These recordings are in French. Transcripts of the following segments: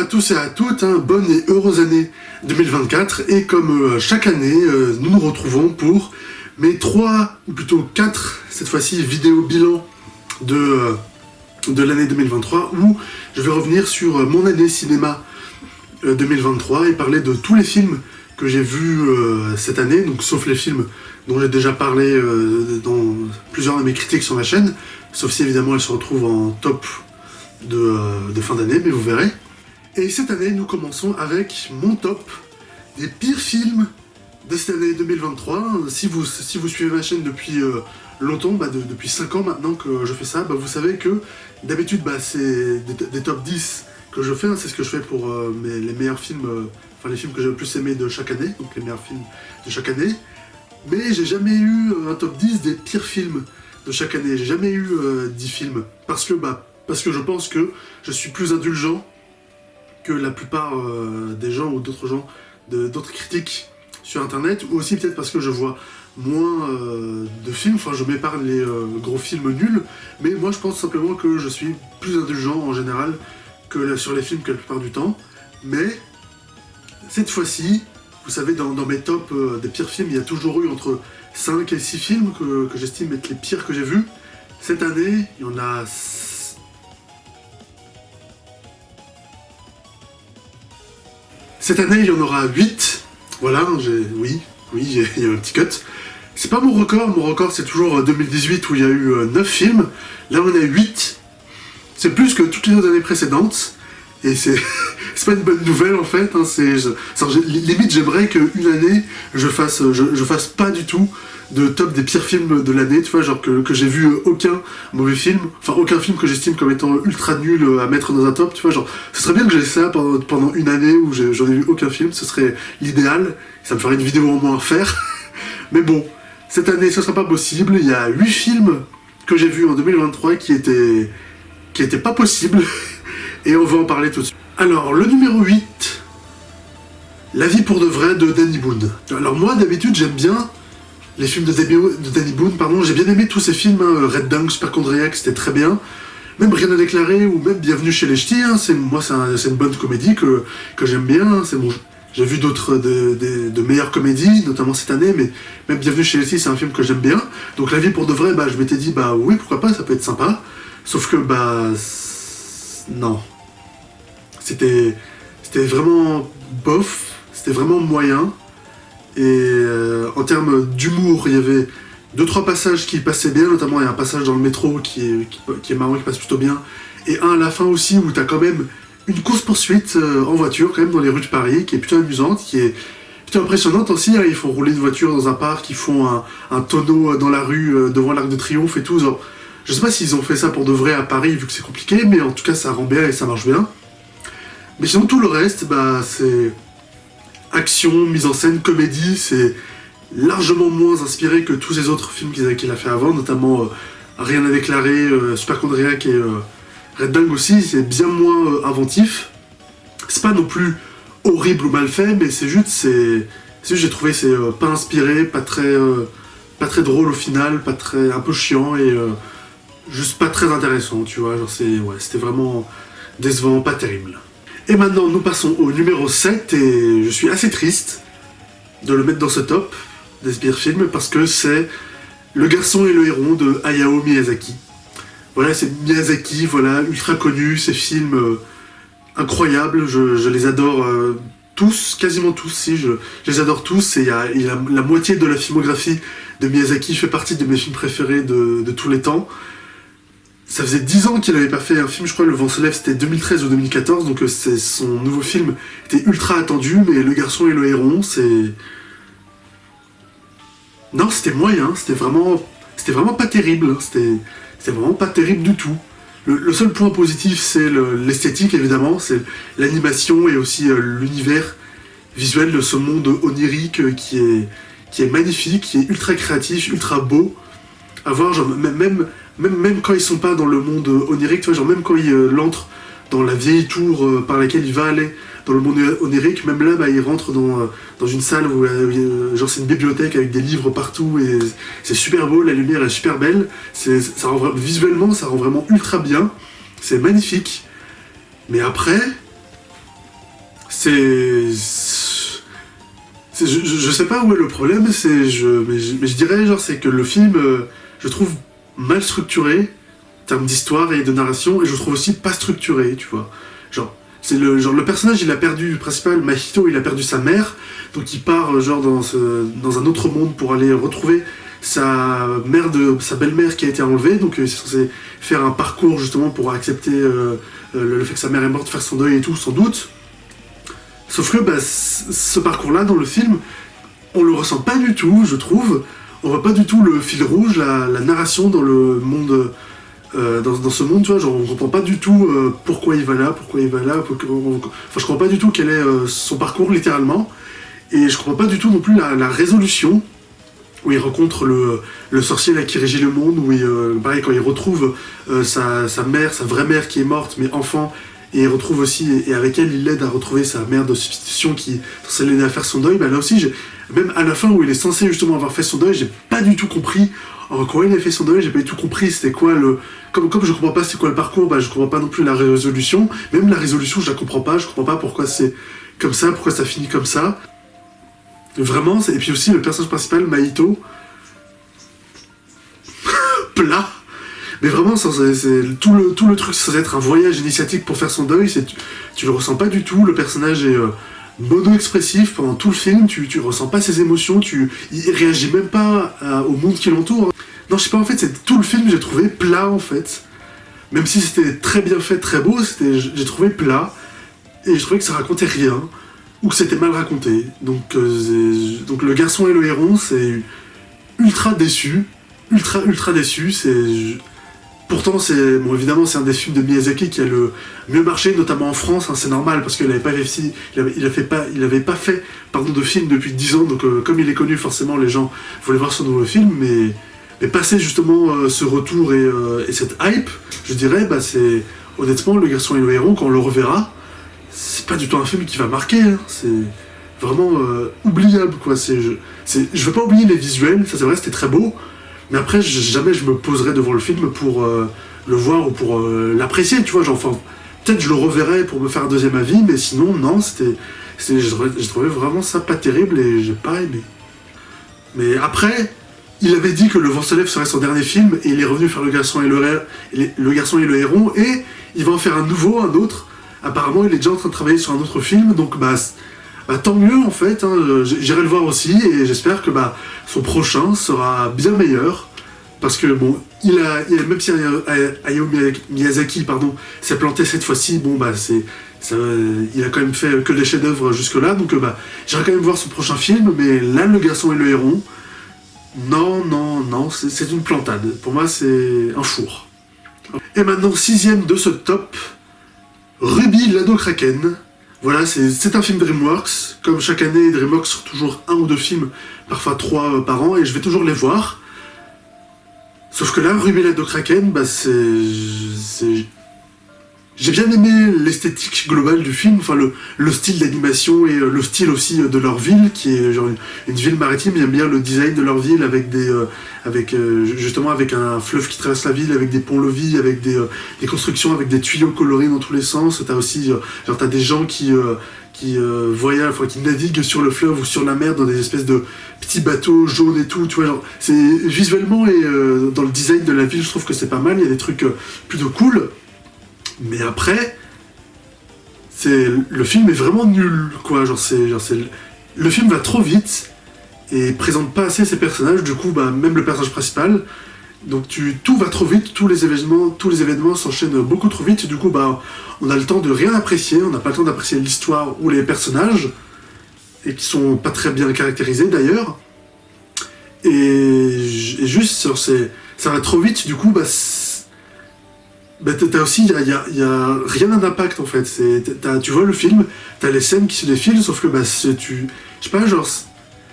à tous et à toutes, bonne et heureuse année 2024, et comme chaque année, nous nous retrouvons pour mes 3, ou plutôt 4, cette fois-ci, vidéos bilan de l'année 2023, où je vais revenir sur mon année cinéma 2023 et parler de tous les films que j'ai vus cette année, donc sauf les films dont j'ai déjà parlé dans plusieurs de mes critiques sur ma chaîne, sauf si évidemment elles se retrouvent en top de fin d'année, mais vous verrez. Et cette année, nous commençons avec mon top des pires films de cette année 2023. Si vous suivez ma chaîne depuis longtemps, depuis 5 ans maintenant que je fais ça, vous savez que d'habitude c'est des top 10 que je fais, c'est ce que je fais pour les meilleurs films, les films que j'ai le plus aimé de chaque année, donc les meilleurs films de chaque année. Mais j'ai jamais eu un top 10 des pires films de chaque année, j'ai jamais eu 10 films, parce que je pense que je suis plus indulgent que la plupart des gens ou d'autres gens, d'autres critiques sur internet, ou aussi peut-être parce que je vois moins de films, je m'épargne les gros films nuls, mais moi je pense simplement que je suis plus indulgent en général que sur les films que la plupart du temps. Mais cette fois-ci, vous savez, dans mes tops des pires films, il y a toujours eu entre 5 et 6 films que j'estime être les pires que j'ai vus. Cette année, il y en a... Cette année, il y en aura 8. Voilà, il y a un petit cut. C'est pas mon record c'est toujours 2018 où il y a eu 9 films. Là, on a 8. C'est plus que toutes les autres années précédentes. Et c'est pas une bonne nouvelle en fait. Limite, j'aimerais qu'une année, je fasse pas du tout de top des pires films de l'année, tu vois, genre que j'ai vu aucun mauvais film, aucun film que j'estime comme étant ultra nul à mettre dans un top, tu vois, genre, ce serait bien que j'ai ça pendant une année où j'en ai vu aucun film, ce serait l'idéal, ça me ferait une vidéo en moins à faire, mais bon, cette année ce sera pas possible, il y a 8 films que j'ai vus en 2023 qui étaient pas possibles, et on va en parler tout de suite. Alors, le numéro 8, La vie pour de vrai de Danny Boone. Alors moi, d'habitude, j'aime bien les films de Danny Boone, j'ai bien aimé tous ces films, Red Dunk, Superchondriac, c'était très bien. Même Rien à déclarer, ou même Bienvenue chez les Ch'tis, c'est une bonne comédie que j'aime bien. J'ai vu d'autres de meilleures comédies, notamment cette année, mais même Bienvenue chez les Ch'tis, c'est un film que j'aime bien. Donc La vie pour de vrai, je m'étais dit, oui, pourquoi pas, ça peut être sympa. Sauf que, non. C'était vraiment bof, c'était vraiment moyen. Et en termes d'humour, il y avait 2-3 passages qui passaient bien, notamment il y a un passage dans le métro qui est marrant, qui passe plutôt bien, et un à la fin aussi où t'as quand même une course-poursuite en voiture, quand même dans les rues de Paris, qui est plutôt amusante, qui est plutôt impressionnante aussi, ils font rouler une voiture dans un parc, ils font un tonneau dans la rue devant l'Arc de Triomphe et tout, je sais pas s'ils ont fait ça pour de vrai à Paris vu que c'est compliqué, mais en tout cas ça rend bien et ça marche bien. Mais sinon tout le reste, c'est action, mise en scène, comédie, c'est largement moins inspiré que tous ces autres films qu'il a fait avant, notamment Rien à déclarer, Superchondriac et Red Dunk aussi, c'est bien moins inventif. C'est pas non plus horrible ou mal fait, mais c'est juste j'ai trouvé c'est pas inspiré, pas très drôle au final, un peu chiant et juste pas très intéressant, tu vois, c'était vraiment décevant, pas terrible. Et maintenant, nous passons au numéro 7, et je suis assez triste de le mettre dans ce top des pires films, parce que c'est Le garçon et le héron de Hayao Miyazaki. Voilà, c'est Miyazaki, ultra connu, ces films incroyables, je les adore tous, quasiment tous, je les adore tous, et la moitié de la filmographie de Miyazaki fait partie de mes films préférés de tous les temps. Ça faisait 10 ans qu'il n'avait pas fait un film, je crois que Le vent se lève, c'était 2013 ou 2014, donc son nouveau film était ultra attendu, mais Le garçon et le héron, non, c'était moyen, c'était vraiment pas terrible, c'était vraiment pas terrible du tout. Le seul point positif, c'est l'esthétique, évidemment, c'est l'animation et aussi l'univers visuel de ce monde onirique qui est magnifique, qui est ultra créatif, ultra beau. À voir, même quand ils sont pas dans le monde onirique, tu vois, même quand il entre dans la vieille tour par laquelle il va aller dans le monde onirique, même là, il rentre dans une salle où c'est une bibliothèque avec des livres partout, et c'est super beau, la lumière est super belle, visuellement, ça rend vraiment ultra bien, c'est magnifique. Mais après, Je sais pas où est le problème, mais je dirais, genre, c'est que le film, je trouve mal structuré, en termes d'histoire et de narration, et je trouve aussi pas structuré, tu vois. Le personnage, il a perdu, le principal, Mahito, il a perdu sa mère, donc il part, dans un autre monde pour aller retrouver sa belle-mère qui a été enlevée, donc il est censé faire un parcours, justement, pour accepter le fait que sa mère est morte, faire son deuil et tout, sans doute. Sauf que ce parcours-là, dans le film, on le ressent pas du tout, je trouve. On voit pas du tout le fil rouge, la narration dans le monde, dans ce monde, tu vois, genre on comprend pas du tout pourquoi il va là. Je comprends pas du tout quel est son parcours, littéralement. Et je comprends pas du tout non plus la résolution, où il rencontre le sorcier là qui régit le monde, où pareil, quand il retrouve sa mère, sa vraie mère qui est morte, mais enfant, et il retrouve aussi, et avec elle, il l'aide à retrouver sa mère de substitution qui est censée l'aider à faire son deuil. Là aussi, même à la fin où il est censé justement avoir fait son deuil, j'ai pas du tout compris en quoi il a fait son deuil, j'ai pas du tout compris c'était quoi Comme je comprends pas c'est quoi le parcours, je comprends pas non plus la résolution. Même la résolution, je comprends pas pourquoi c'est comme ça, pourquoi ça finit comme ça. Vraiment, et puis aussi le personnage principal, Mahito, plat. Mais vraiment, tout le truc, c'est censé être un voyage initiatique pour faire son deuil, tu le ressens pas du tout, le personnage est mono-expressif pendant tout le film, tu ressens pas ses émotions, il réagit même pas au monde qui l'entoure. Non, je sais pas, en fait, tout le film, j'ai trouvé plat, en fait. Même si c'était très bien fait, très beau, j'ai trouvé plat, et je trouvais que ça racontait rien, ou que c'était mal raconté. Donc Le Garçon et le Héron, c'est ultra déçu, ultra déçu, Pourtant, évidemment, c'est un des films de Miyazaki qui a le mieux marché, notamment en France, c'est normal, parce qu'il n'avait pas fait de film depuis 10 ans, donc comme il est connu, forcément, les gens voulaient voir son nouveau film, mais passer justement ce retour et cette hype, je dirais, c'est honnêtement, Le Garçon et le Héron, quand on le reverra, c'est pas du tout un film qui va marquer, c'est vraiment oubliable, quoi. Je veux pas oublier les visuels, ça c'est vrai, c'était très beau, mais après, jamais je me poserai devant le film pour le voir ou pour l'apprécier, tu vois. Peut-être je le reverrai pour me faire un deuxième avis, mais sinon, non, j'ai trouvé vraiment ça pas terrible et j'ai pas aimé. Mais après, il avait dit que Le Vent se lève serait son dernier film, et il est revenu faire Le Garçon et le Héron, et il va en faire un autre. Apparemment, il est déjà en train de travailler sur un autre film, donc tant mieux en fait, j'irai le voir aussi, et j'espère que son prochain sera bien meilleur, parce que bon, même si Hayao Miyazaki s'est planté cette fois-ci, il a quand même fait que des chefs-d'œuvre jusque-là, donc j'irai quand même voir son prochain film, mais là, Le Garçon et le Héron, non, c'est une plantade. Pour moi, c'est un four. Et maintenant, 6ème de ce top, Ruby l'Ado Kraken. Voilà, c'est un film DreamWorks. Comme chaque année, DreamWorks sort toujours 1 ou 2 films, parfois 3 par an, et je vais toujours les voir. Sauf que là, Ruby l'Ado Kraken, j'ai bien aimé l'esthétique globale du film, le style d'animation et le style aussi de leur ville, qui est genre une ville maritime. J'aime bien le design de leur ville avec justement avec un fleuve qui traverse la ville, avec des ponts-levis, avec des constructions, avec des tuyaux colorés dans tous les sens. T'as aussi t'as des gens qui voyagent, qui naviguent sur le fleuve ou sur la mer dans des espèces de petits bateaux jaunes et tout, tu vois, c'est visuellement et dans le design de la ville, je trouve que c'est pas mal. Il y a des trucs plutôt cool. Mais après, le film est vraiment nul, quoi. Le film va trop vite et présente pas assez ses personnages. Du coup, même le personnage principal. Donc tout va trop vite, tous les événements s'enchaînent beaucoup trop vite. Et du coup, on a le temps de rien apprécier. On n'a pas le temps d'apprécier l'histoire ou les personnages, et qui sont pas très bien caractérisés d'ailleurs. Et juste, ça va trop vite. Du coup, t'as aussi, il y a rien d'impact en fait. Tu vois le film, t'as les scènes qui se défilent, sauf que je sais pas,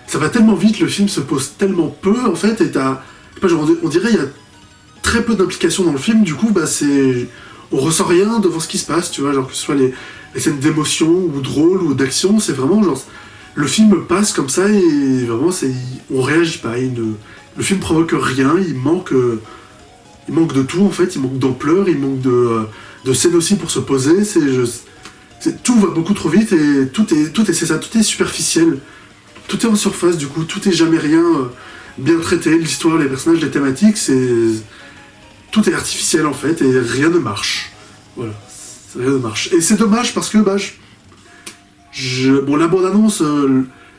ça va tellement vite, le film se pose tellement peu en fait, et on dirait il y a très peu d'implication dans le film. Du coup, on ressent rien devant ce qui se passe, tu vois, que ce soit les scènes d'émotion ou drôles ou d'action, c'est vraiment le film passe comme ça, et vraiment on réagit pas. Le film provoque rien, il manque de tout en fait, il manque d'ampleur, il manque de scène aussi pour se poser, tout va beaucoup trop vite et c'est ça, tout est superficiel. Tout est en surface, du coup, tout est jamais rien bien traité. L'histoire, les personnages, les thématiques, tout est artificiel en fait et rien ne marche. Voilà, rien ne marche. Et c'est dommage parce que bon, la bande-annonce,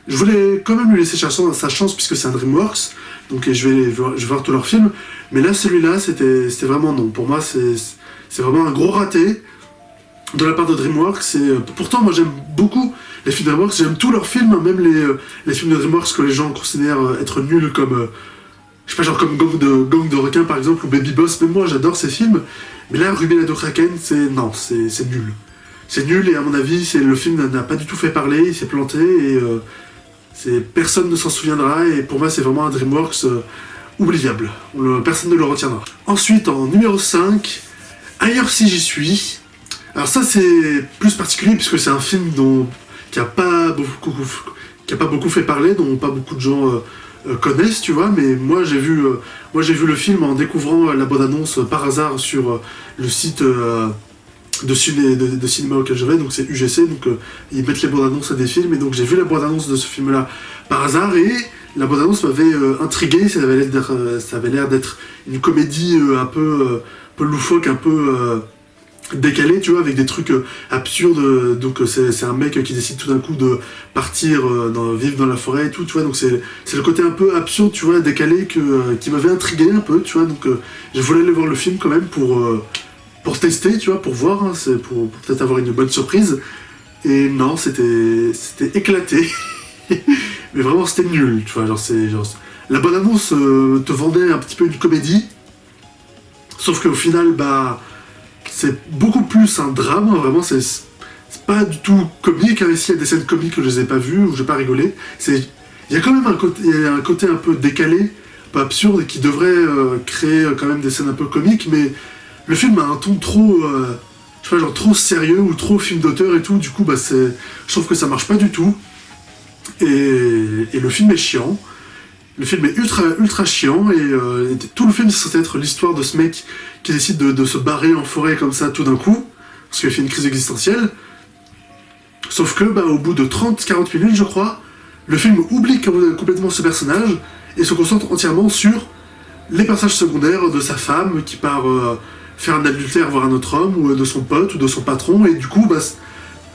je voulais quand même lui laisser sa chance puisque c'est un DreamWorks, donc je vais voir tous leurs films. Mais là, celui-là, c'était vraiment non. Pour moi, c'est vraiment un gros raté de la part de DreamWorks. Et pourtant, moi, j'aime beaucoup les films de DreamWorks. J'aime tous leurs films, même les films de DreamWorks que les gens considèrent être nuls, comme je sais pas, genre comme Gang de requins par exemple, ou Baby Boss. Même moi, j'adore ces films. Mais là, Ruby la Kraken, c'est nul. C'est nul et à mon avis, le film n'a pas du tout fait parler. Il s'est planté et personne ne s'en souviendra. Et pour moi, c'est vraiment un DreamWorks oubliable. Personne ne le retiendra. Ensuite, en numéro 5, Ailleurs si j'y suis. Alors ça, c'est plus particulier puisque c'est un film qui a pas beaucoup fait parler, dont pas beaucoup de gens connaissent, tu vois. Mais moi, j'ai vu le film en découvrant la bande-annonce par hasard sur le site de cinéma auquel je vais, donc c'est UGC, donc ils mettent les bandes-annonces à des films, et donc j'ai vu la bande-annonce de ce film-là par hasard, et la bande-annonce m'avait intrigué. Ça avait l'air d'être une comédie un peu loufoque, un peu décalée, tu vois, avec des trucs absurdes. Donc c'est un mec qui décide tout d'un coup de partir vivre dans la forêt et tout, tu vois. Donc c'est le côté un peu absurde, tu vois, décalé qui m'avait intrigué un peu, tu vois. Donc je voulais aller voir le film quand même pour tester, tu vois, pour voir, hein, pour peut-être avoir une bonne surprise. Et non, c'était éclaté. Mais vraiment, c'était nul, tu vois. La bande-annonce te vendait un petit peu une comédie. Sauf qu'au final, c'est beaucoup plus un drame, hein, vraiment. C'est pas du tout comique. Hein. Ici, il y a des scènes comiques que je les ai pas vues, où j'ai pas rigolé. Il y a quand même un côté un peu décalé, un peu absurde, et qui devrait créer quand même des scènes un peu comiques, mais le film a un ton trop, je sais pas, genre trop sérieux ou trop film d'auteur et tout. Du coup, je trouve que ça marche pas du tout. Et le film est chiant. Le film est ultra chiant et tout le film c'est censé être l'histoire de ce mec qui décide de se barrer en forêt comme ça tout d'un coup parce qu'il fait une crise existentielle. Sauf que au bout de 30-40 minutes, je crois, le film oublie complètement ce personnage et se concentre entièrement sur les personnages secondaires de sa femme qui part faire un adultère voir un autre homme, ou de son pote ou de son patron, et du coup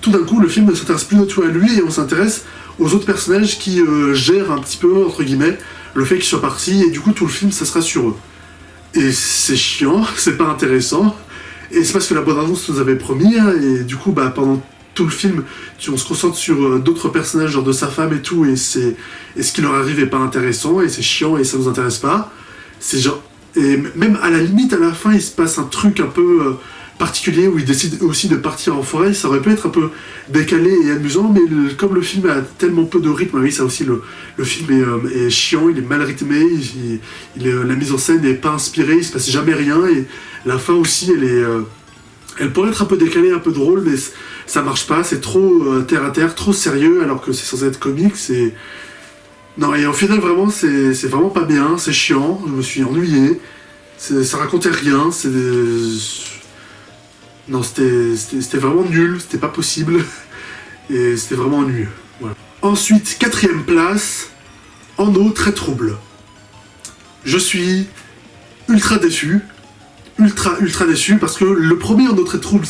tout d'un coup le film ne s'intéresse plus du tout à lui et on s'intéresse aux autres personnages qui gèrent un petit peu, entre guillemets, le fait qu'ils soient partis, et du coup tout le film ça sera sur eux. Et c'est chiant, c'est pas intéressant, et c'est parce que la bande-annonce nous avait promis, hein, et du coup pendant tout le film on se concentre sur d'autres personnages, genre de sa femme et tout, et ce qui leur arrive est pas intéressant, et c'est chiant et ça nous intéresse pas. C'est genre... Et même à la limite, à la fin, il se passe un truc un peu particulier où il décide aussi de partir en forêt. Ça aurait pu être un peu décalé et amusant, mais comme le film a tellement peu de rythme, oui, ça aussi, le film est chiant, il est mal rythmé, la mise en scène n'est pas inspirée, il se passe jamais rien, et la fin aussi, elle pourrait être un peu décalée, un peu drôle, mais ça marche pas, c'est trop terre à terre, trop sérieux, alors que c'est censé être comique, c'est... Non, et au final, vraiment, c'est vraiment pas bien, c'est chiant, je me suis ennuyé, ça racontait rien, Non, c'était vraiment nul, c'était pas possible, et c'était vraiment ennuyeux. Voilà. Ensuite, 4ème place, En eau très trouble. Je suis ultra déçu, ultra déçu, parce que le premier En eau très trouble,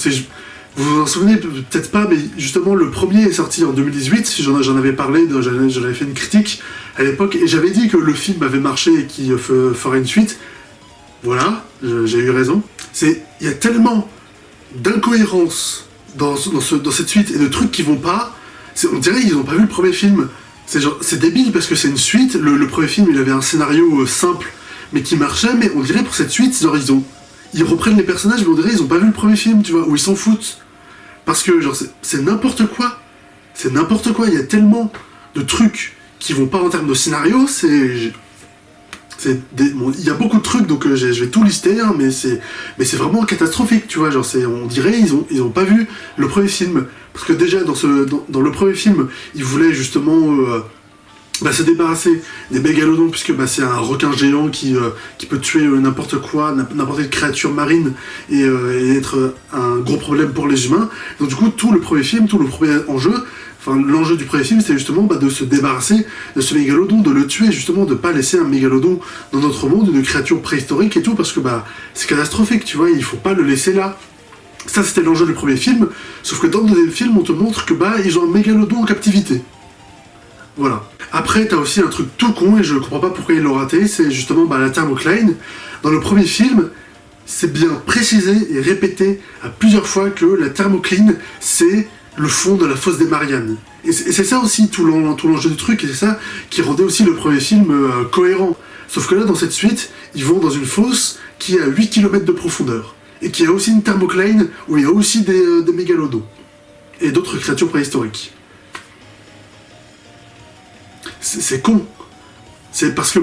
vous vous en souvenez peut-être pas, mais justement le premier est sorti en 2018, j'en avais parlé, j'en avais fait une critique à l'époque, et j'avais dit que le film avait marché et qu'il ferait une suite. Voilà, j'ai eu raison. Il y a tellement d'incohérences dans cette suite et de trucs qui vont pas, on dirait qu'ils ont pas vu le premier film. C'est débile parce que c'est une suite, le premier film il avait un scénario simple mais qui marchait, mais on dirait pour cette suite, ils reprennent les personnages, mais on dirait ils ont pas vu le premier film, tu vois, où ils s'en foutent. Parce que c'est n'importe quoi. C'est n'importe quoi, il y a tellement de trucs qui vont pas en termes de scénario, il y a beaucoup de trucs, donc je vais tout lister, hein, mais c'est vraiment catastrophique, tu vois, on dirait ils ont pas vu le premier film. Parce que déjà dans le premier film, ils voulaient justement se débarrasser des mégalodons, puisque c'est un requin géant qui peut tuer n'importe quoi, n'importe quelle créature marine, et être un gros problème pour les humains. Donc du coup, tout le premier enjeu, l'enjeu du premier film, c'était justement de se débarrasser de ce mégalodon, de le tuer, justement, de pas laisser un mégalodon dans notre monde, une créature préhistorique et tout, parce que c'est catastrophique, tu vois, il faut pas le laisser là. Ça, c'était l'enjeu du premier film, sauf que dans le deuxième film, on te montre que ils ont un mégalodon en captivité. Voilà. Après, t'as aussi un truc tout con, et je comprends pas pourquoi ils l'ont raté, c'est justement la thermocline. Dans le premier film, c'est bien précisé et répété à plusieurs fois que la thermocline, c'est le fond de la fosse des Mariannes. Et c'est ça aussi tout l'enjeu du truc, et c'est ça qui rendait aussi le premier film cohérent. Sauf que là, dans cette suite, ils vont dans une fosse qui est à 8 km de profondeur, et qui a aussi une thermocline où il y a aussi des mégalodons, et d'autres créatures préhistoriques. C'est con. C'est parce que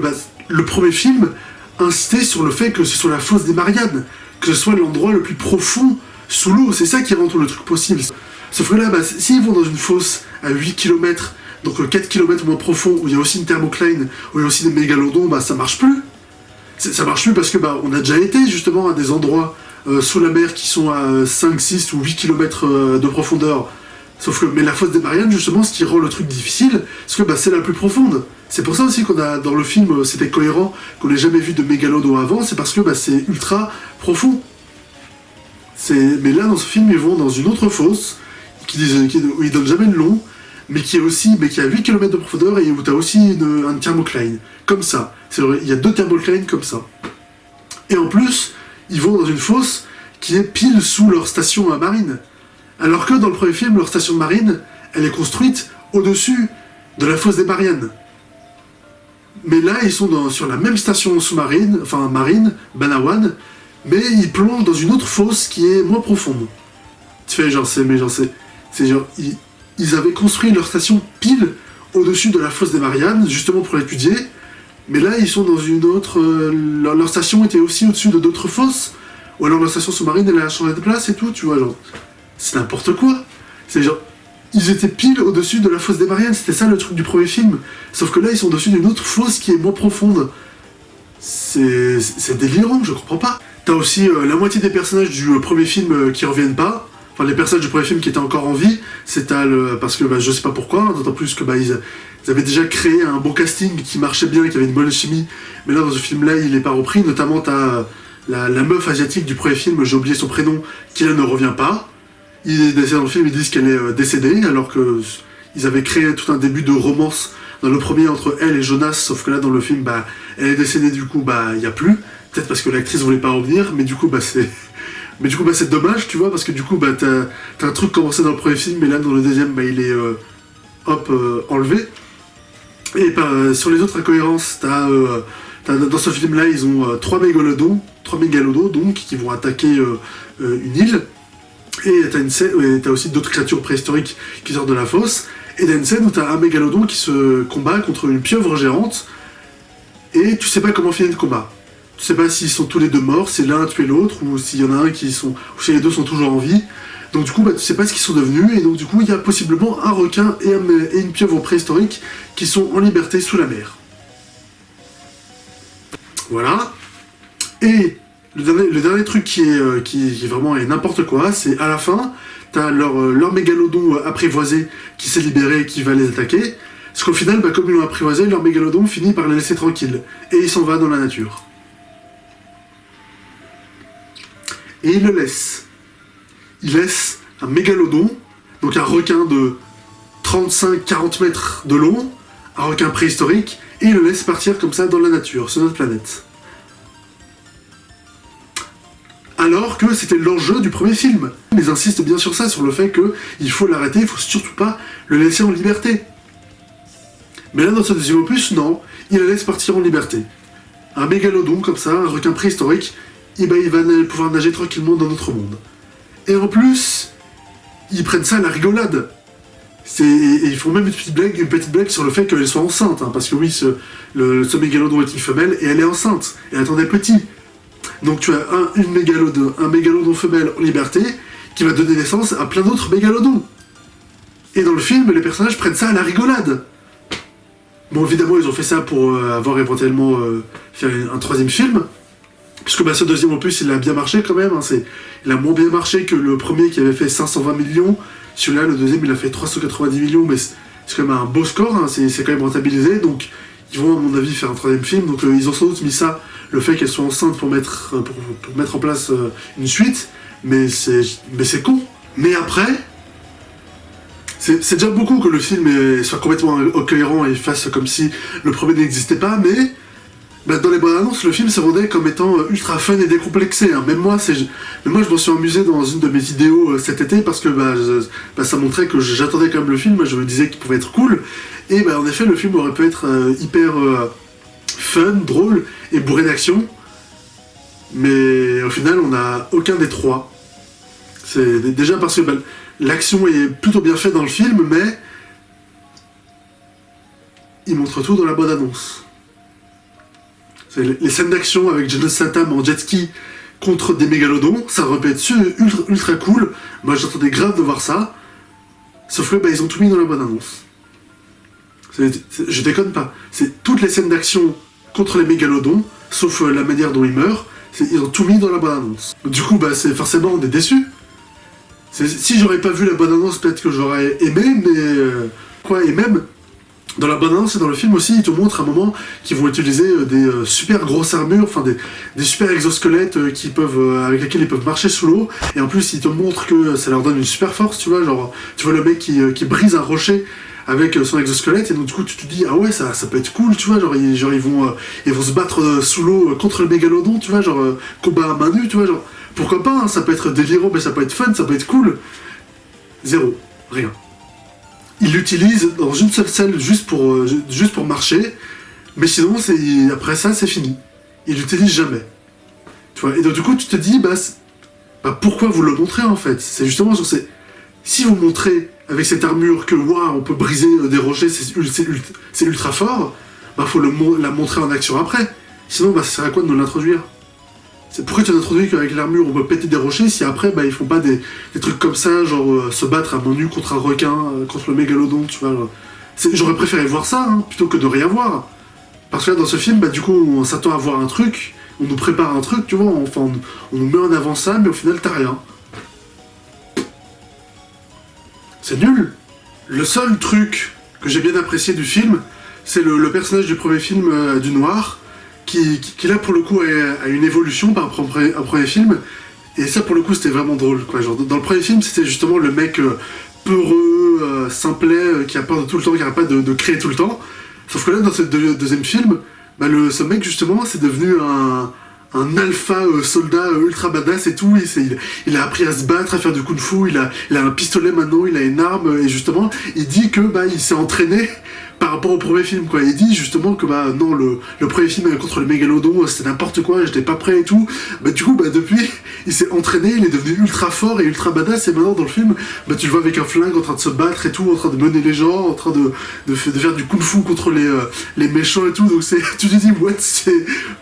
le premier film insistait sur le fait que ce soit la fosse des Mariannes, que ce soit l'endroit le plus profond sous l'eau, c'est ça qui rend tout le truc possible. Sauf que là, s'ils vont dans une fosse à 8 km, donc 4 km moins profond, où il y a aussi une thermocline, où il y a aussi des mégalodons, ça marche plus. Ça marche plus parce que on a déjà été justement à des endroits sous la mer qui sont à 5, 6 ou 8 km de profondeur. Sauf que, mais la fosse des Mariannes, justement, ce qui rend le truc difficile, c'est que c'est la plus profonde. C'est pour ça aussi qu'on a, dans le film, c'était cohérent, qu'on n'ait jamais vu de mégalodon avant, c'est parce que c'est ultra profond. Mais là, dans ce film, ils vont dans une autre fosse, où ils donnent jamais le nom, mais qui a 8 km de profondeur, et où tu as aussi un thermocline. Comme ça. Il y a 2 thermoclines comme ça. Et en plus, ils vont dans une fosse qui est pile sous leur station marine. Alors que dans le premier film, leur station marine, elle est construite au-dessus de la fosse des Mariannes. Mais là, ils sont sur la même station sous-marine, marine, Banawan, mais ils plongent dans une autre fosse qui est moins profonde. Tu fais ils avaient construit leur station pile au-dessus de la fosse des Mariannes, justement pour l'étudier, mais là, ils sont dans une autre... leur station était aussi au-dessus de d'autres fosses, ou alors leur station sous-marine, elle a changé de place et tout, tu vois, c'est n'importe quoi. Ils étaient pile au-dessus de la fosse des Mariannes, c'était ça le truc du premier film. Sauf que là, ils sont au-dessus d'une autre fosse qui est moins profonde. C'est délirant, je comprends pas. T'as aussi la moitié des personnages du premier film qui reviennent pas. Les personnages du premier film qui étaient encore en vie, parce que je sais pas pourquoi, d'autant plus que ils avaient déjà créé un bon casting qui marchait bien, qui avait une bonne chimie. Mais là, dans ce film-là, il est pas repris. Notamment, t'as la meuf asiatique du premier film, j'ai oublié son prénom, qui là ne revient pas. Dans le film, ils disent qu'elle est décédée, alors qu'ils avaient créé tout un début de romance dans le premier entre elle et Jonas, sauf que là, dans le film, elle est décédée, du coup, il n'y a plus. Peut-être parce que l'actrice voulait pas revenir, mais du coup, c'est dommage, tu vois, parce que du coup, t'as un truc commencé dans le premier film, mais là, dans le deuxième, il est, enlevé. Et sur les autres incohérences, dans ce film-là, ils ont 3 mégalodons, donc, qui vont attaquer une île. Et t'as aussi d'autres créatures préhistoriques qui sortent de la fosse. Et t'as une scène où t'as un mégalodon qui se combat contre une pieuvre géante. Et tu sais pas comment finir le combat. Tu sais pas s'ils sont tous les deux morts, si l'un a tué l'autre, ou s'il y en a un ou si les deux sont toujours en vie. Donc du coup, tu sais pas ce qu'ils sont devenus. Et donc du coup, il y a possiblement un requin et une pieuvre préhistorique qui sont en liberté sous la mer. Voilà. Et... Le dernier truc qui vraiment est n'importe quoi, c'est à la fin, t'as leur mégalodon apprivoisé qui s'est libéré et qui va les attaquer. Parce qu'au final, comme ils l'ont apprivoisé, leur mégalodon finit par les laisser tranquilles. Et il s'en va dans la nature. Et il le laisse. Il laisse un mégalodon, donc un requin de 35-40 mètres de long, un requin préhistorique, et il le laisse partir comme ça dans la nature, sur notre planète. Alors que c'était l'enjeu du premier film. Ils insistent bien sur ça, sur le fait qu'il faut l'arrêter, il faut surtout pas le laisser en liberté. Mais là, dans ce deuxième opus, non, il la laisse partir en liberté. Un mégalodon comme ça, un requin préhistorique, il va pouvoir nager tranquillement dans notre monde. Et en plus, ils prennent ça à la rigolade. Et ils font même une petite blague sur le fait qu'elle soit enceinte, parce que oui, ce mégalodon est une femelle, et elle est enceinte, et elle attendait petit. Donc tu as un mégalodon femelle en liberté qui va donner naissance à plein d'autres mégalodons. Et dans le film, les personnages prennent ça à la rigolade. Bon, évidemment, ils ont fait ça pour avoir éventuellement fait un troisième film. Puisque ce deuxième opus, il a bien marché quand même. Hein, il a moins bien marché que le premier qui avait fait 520 millions. Celui-là, le deuxième, il a fait 390 millions, mais c'est quand même un beau score. Hein, c'est quand même rentabilisé. Donc, ils vont, à mon avis, faire un troisième film. Donc, ils ont sans doute mis ça, le fait qu'elle soit enceinte pour mettre en place une suite. Mais c'est con. Mais après, c'est déjà beaucoup que le film soit complètement incohérent et fasse comme si le premier n'existait pas, mais dans les bandes annonces, le film se vendait comme étant ultra fun et décomplexé. Hein. Même moi, je m'en suis amusé dans une de mes vidéos cet été parce que ça montrait que j'attendais quand même le film, je me disais qu'il pouvait être cool. Et en effet, le film aurait pu être hyper fun, drôle et bourré d'action. Mais au final, on n'a aucun des trois. C'est déjà parce que l'action est plutôt bien faite dans le film, mais il montre tout dans la bande-annonce. Les scènes d'action avec Jason Statham en jet ski contre des mégalodons, ça aurait pu être ultra cool. Moi, j'attendais grave de voir ça. Sauf que ils ont tout mis dans la bande-annonce. Je déconne pas. C'est toutes les scènes d'action contre les mégalodons, sauf la manière dont ils meurent. Ils ont tout mis dans la bande-annonce. Du coup, forcément, on est déçus. Si j'aurais pas vu la bande-annonce, peut-être que j'aurais aimé, mais... et même, dans la bande-annonce et dans le film aussi, ils te montrent à un moment qu'ils vont utiliser des super grosses armures, enfin des super exosquelettes avec lesquels ils peuvent marcher sous l'eau, et en plus, ils te montrent que ça leur donne une super force, tu vois, genre, tu vois le mec qui brise un rocher avec son exosquelette, et donc du coup, tu te dis, ah ouais, ça peut être cool, tu vois, ils vont se battre sous l'eau contre le mégalodon, tu vois, genre, combat à main nue, tu vois, genre... Pourquoi pas, hein, ça peut être délirant, mais ça peut être fun, ça peut être cool. Zéro. Rien. Il l'utilise dans une seule scène juste pour marcher, mais sinon, après ça, c'est fini. Il l'utilise jamais. Tu vois, et donc du coup, tu te dis, pourquoi vous le montrez en fait? C'est justement sur ces... Si vous montrez avec cette armure que, waouh, on peut briser des rochers, c'est ultra fort, faut la montrer en action après. Sinon, ça sert à quoi de nous l'introduire? C'est pourquoi tu as introduit qu'avec l'armure on peut péter des rochers si après ils font pas des trucs comme ça, genre se battre à main nue contre un requin, contre le mégalodon, tu vois. J'aurais préféré voir ça hein, plutôt que de rien voir. Parce que là dans ce film, du coup on s'attend à voir un truc, on nous prépare un truc, tu vois, on nous met en avant ça, mais au final t'as rien. C'est nul. Le seul truc que j'ai bien apprécié du film, c'est le personnage du premier film du noir, qui là pour le coup a une évolution par rapport au premier film, et ça pour le coup c'était vraiment drôle quoi. Genre, dans le premier film c'était justement le mec peureux, simplet, qui a peur de tout le temps, qui n'arrête pas de créer tout le temps, sauf que là dans ce deuxième film, ce mec justement c'est devenu un alpha soldat ultra badass et tout, il a appris à se battre, à faire du kung-fu, il a un pistolet maintenant, il a une arme, et justement il dit que il s'est entraîné par rapport au premier film quoi. Il dit justement que non, le premier film contre le mégalodon c'était n'importe quoi, j'étais pas prêt et tout. Du coup depuis il s'est entraîné, il est devenu ultra fort et ultra badass, et maintenant dans le film tu le vois avec un flingue en train de se battre et tout, en train de mener les gens, en train de faire du kung-fu contre les méchants et tout. Donc tu te dis what,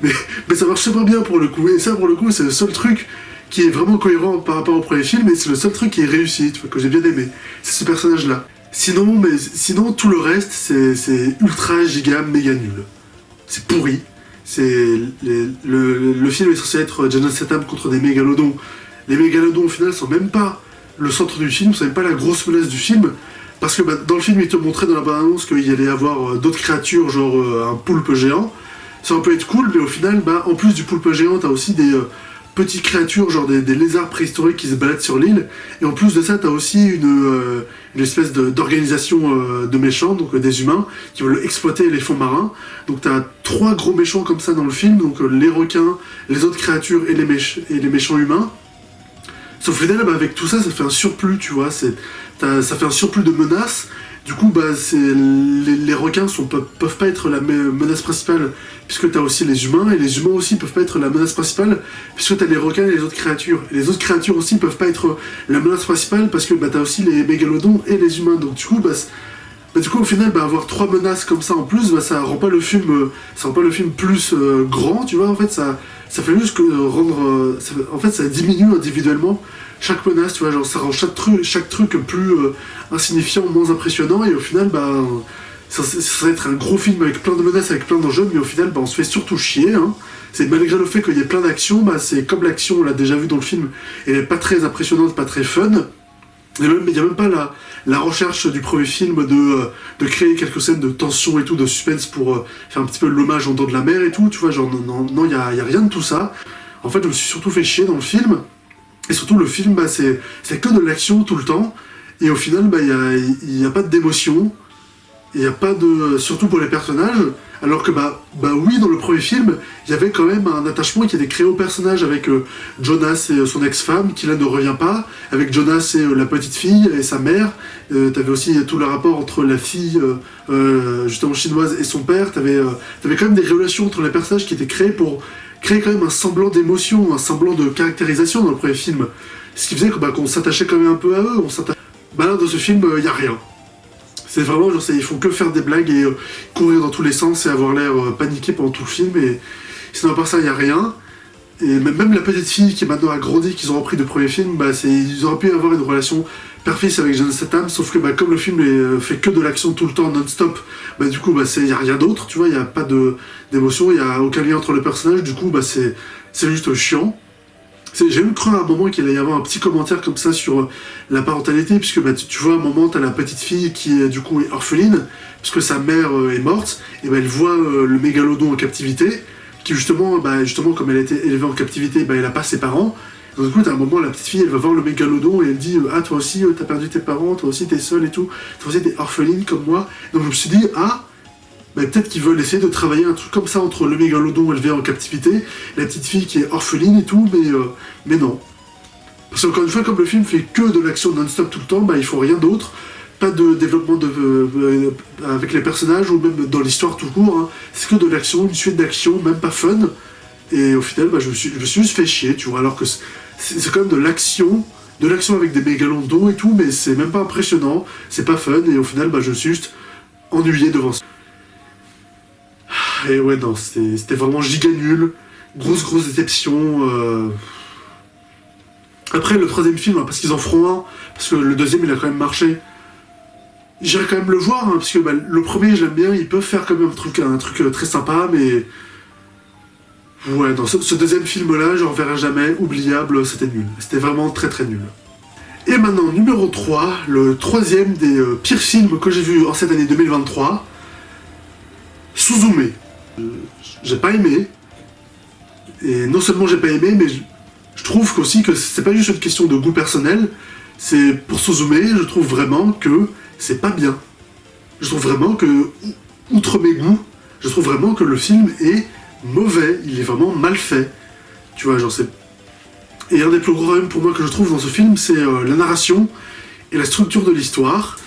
mais ça marche super bien pour le coup, et ça pour le coup c'est le seul truc qui est vraiment cohérent par rapport au premier film, et c'est le seul truc qui est réussi, tu vois, que j'ai bien aimé, c'est ce personnage là. Sinon, tout le reste, c'est ultra giga méga nul. C'est pourri. Le film est censé être Jason Statham contre des mégalodons. Les mégalodons, au final, sont même pas le centre du film, sont même pas la grosse menace du film. Parce que dans le film, il te montrait dans la bande-annonce qu'il y allait y avoir d'autres créatures, genre un poulpe géant. Ça peut être cool, mais au final, en plus du poulpe géant, t'as aussi des... petites créatures, genre des lézards préhistoriques qui se baladent sur l'île, et en plus de ça, t'as aussi une espèce d'organisation de méchants, donc des humains, qui veulent exploiter les fonds marins. Donc t'as 3 gros méchants comme ça dans le film, donc les requins, les autres créatures et les méchants humains. Sauf que final, avec tout ça, ça fait un surplus, tu vois, ça fait un surplus de menaces. Du coup, les requins peuvent pas être la menace principale, puisque t'as aussi les humains, et les humains aussi peuvent pas être la menace principale, puisque t'as les requins et les autres créatures. Et les autres créatures aussi peuvent pas être la menace principale, parce que t'as aussi les mégalodons et les humains. Donc du coup, au final, avoir 3 menaces comme ça en plus, ça rend pas le film plus grand, tu vois. En fait, ça fait juste que rendre... en fait, ça diminue individuellement chaque menace, tu vois, genre ça rend chaque truc plus insignifiant, moins impressionnant, et au final, ça va être un gros film avec plein de menaces, avec plein d'enjeux, mais au final, on se fait surtout chier. Hein. C'est malgré le fait qu'il y ait plein d'actions, c'est comme l'action, on l'a déjà vu dans le film, elle est pas très impressionnante, pas très fun. Il n'y a même pas la recherche du premier film de créer quelques scènes de tension et tout, de suspense pour faire un petit peu l'hommage en dents de la mer et tout, tu vois, genre non, il y a rien de tout ça. En fait, je me suis surtout fait chier dans le film, et surtout le film, c'est que de l'action tout le temps, et au final, il n'y a pas d'émotion, il n'y a pas de... surtout pour les personnages, alors que oui, dans le premier film, il y avait quand même un attachement qui était créé au personnage avec Jonas et son ex-femme, qui là ne revient pas, avec Jonas et la petite fille et sa mère. T'avais aussi tout le rapport entre la fille, justement chinoise, et son père. T'avais quand même des relations entre les personnages qui étaient créés pour créer quand même un semblant d'émotion, un semblant de caractérisation dans le premier film. Ce qui faisait qu'on s'attachait quand même un peu à eux. Là, dans ce film, il n'y a rien. C'est vraiment, genre, ils font que faire des blagues et courir dans tous les sens et avoir l'air paniqué pendant tout le film. Et sinon, à part ça, il n'y a rien. Et même la petite fille qui maintenant a grandi, qu'ils ont repris du premier film, ils auraient pu avoir une relation parfaite avec Jason Statham, sauf que comme le film fait que de l'action tout le temps, non-stop, du coup, il n'y a rien d'autre, tu vois, il n'y a pas d'émotion, il n'y a aucun lien entre les personnages, du coup, c'est juste chiant. J'ai même cru à un moment qu'il allait y avoir un petit commentaire comme ça sur la parentalité, puisque tu vois, à un moment, t'as la petite fille qui du coup est orpheline, puisque sa mère est morte, et elle voit le mégalodon en captivité, qui justement, comme elle a été élevée en captivité, elle n'a pas ses parents. Donc du coup, t'as un moment, la petite fille, elle va voir le mégalodon, et elle dit « Ah, toi aussi, t'as perdu tes parents, toi aussi, t'es seule et tout, toi aussi, t'es orpheline comme moi. » Donc je me suis dit « Ah, peut-être qu'ils veulent essayer de travailler un truc comme ça entre le mégalodon élevé en captivité, la petite fille qui est orpheline et tout, mais non. » Parce qu'encore une fois, comme le film fait que de l'action non-stop tout le temps, il faut rien d'autre, pas de développement avec les personnages ou même dans l'histoire tout court, hein. C'est que de l'action, une suite d'actions, même pas fun, et au final, je me suis juste fait chier, tu vois, alors que c'est quand même de l'action avec des mégalodons et tout, mais c'est même pas impressionnant, c'est pas fun, et au final, je me suis juste ennuyé devant ça. Et ouais, non, c'était vraiment giga nul. Grosse déception. Après, le troisième film, parce qu'ils en feront un, parce que le deuxième, il a quand même marché. J'irai quand même le voir, parce que le premier, je l'aime bien, ils peuvent faire quand même un truc très sympa, mais... Ouais, non, ce deuxième film-là, je ne reverrai jamais, oubliable, c'était nul. C'était vraiment très très nul. Et maintenant, numéro 3, le troisième des pires films que j'ai vus en cette année 2023, Suzume. J'ai pas aimé, et non seulement j'ai pas aimé, mais je trouve aussi que c'est pas juste une question de goût personnel, c'est pour Suzume, je trouve vraiment que c'est pas bien. Je trouve vraiment que, outre mes goûts, je trouve vraiment que le film est mauvais, il est vraiment mal fait. Tu vois, Et un des plus gros problèmes pour moi que je trouve dans ce film, c'est la narration et la structure de l'histoire.